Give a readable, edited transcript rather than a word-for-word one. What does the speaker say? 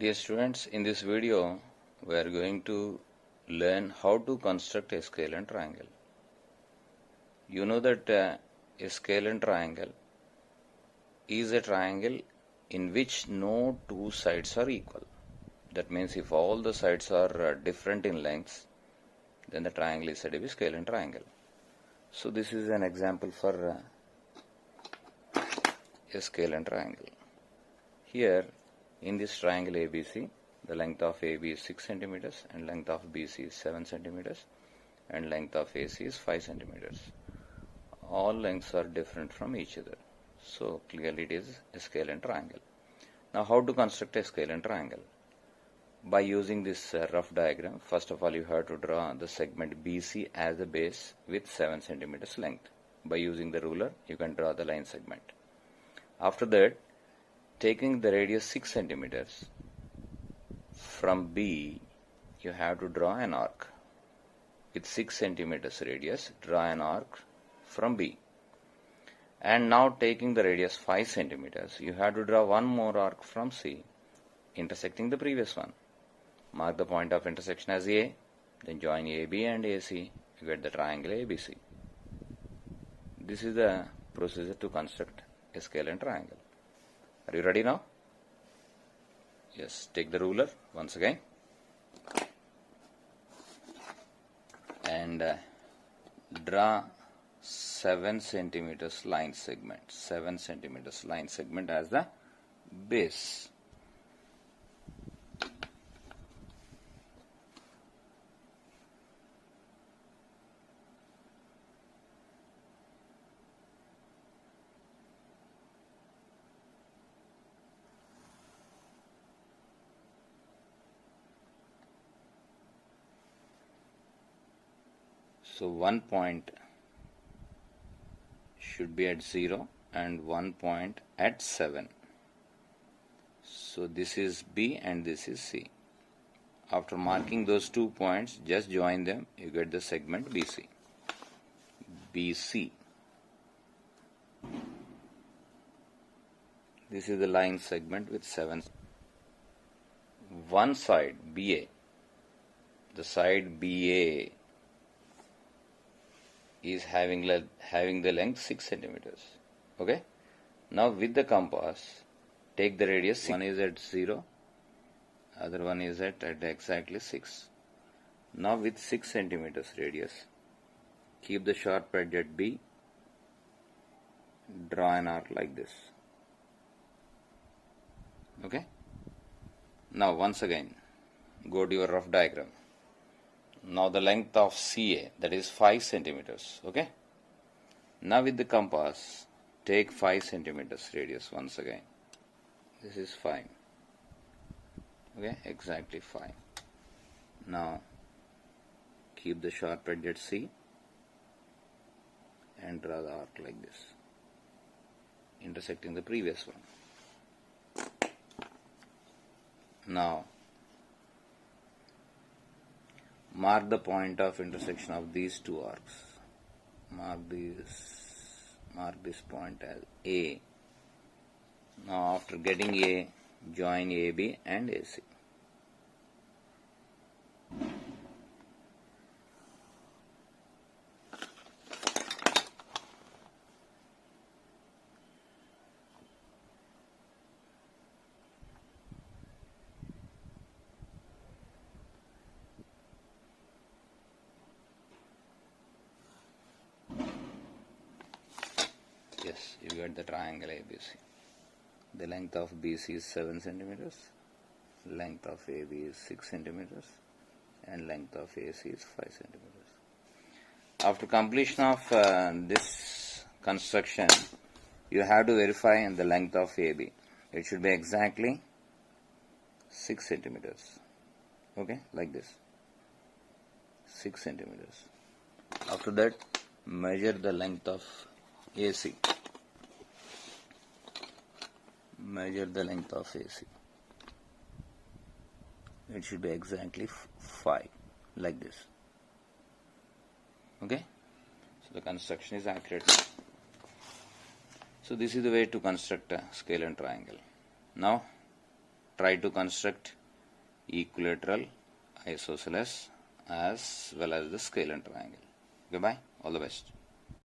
Dear students, in this video we are going to learn how to construct a scale and triangle. You know that a scale and triangle is a triangle in which no two sides are equal. That means if all the sides are different in lengths, then the triangle is said to be scale and triangle. So this is an example for a scale and triangle. Here in this triangle ABC, the length of AB is 6 centimeters and length of BC is 7 centimeters and length of AC is 5 centimeters. All lengths are different from each other. So clearly it is a scale and triangle. Now how to construct a scale and triangle? By using this rough diagram, first of all you have to draw the segment BC as a base with 7 centimeters length. By using the ruler, you can draw the line segment. After that, taking the radius 6 centimeters from B, you have to draw an arc. With 6 centimeters radius, draw an arc from B. And now taking the radius 5 centimeters, you have to draw one more arc from C, intersecting the previous one. Mark the point of intersection as A, then join AB and AC, you get the triangle ABC. This is the procedure to construct a scale and triangle. Are you ready now? Yes, take the ruler once again and draw 7 centimeters line segment. 7 centimeters line segment as the base. So one point should be at 0 and one point at 7. So this is B and this is C. After marking those 2 points, just join them, you get the segment BC. BC. This is the line segment with 7. One side, BA, the side BA is having the length 6 centimeters. Okay. Now with the compass, take the radius. One is at 0, other one is at exactly 6. Now with 6 centimeters radius, keep the sharp edge at B, draw an arc like this. Okay. Now once again, go to your rough diagram. Now the length of CA, that is 5 centimeters. Okay. Now with the compass, take 5 centimeters radius once again. This is 5. Okay, exactly 5. Now keep the sharp edge at C and draw the arc like this, intersecting the previous one. Now mark the point of intersection of these two arcs. Mark this point as A. Now after getting A, join AB and AC. Yes, you get the triangle ABC. The length of BC is 7 centimeters, length of AB is 6 centimeters, and length of AC is 5 centimeters. After completion of this construction, you have to verify the length of AB. It should be exactly 6 centimeters. Okay, like this. 6 centimeters. After that, measure the length of AC. Measure the length of AC. It should be exactly 5, like this. Okay, so the construction is accurate. So this is the way to construct a scale and triangle. Now try to construct equilateral isosceles as well as the scalene triangle. Goodbye. All the best.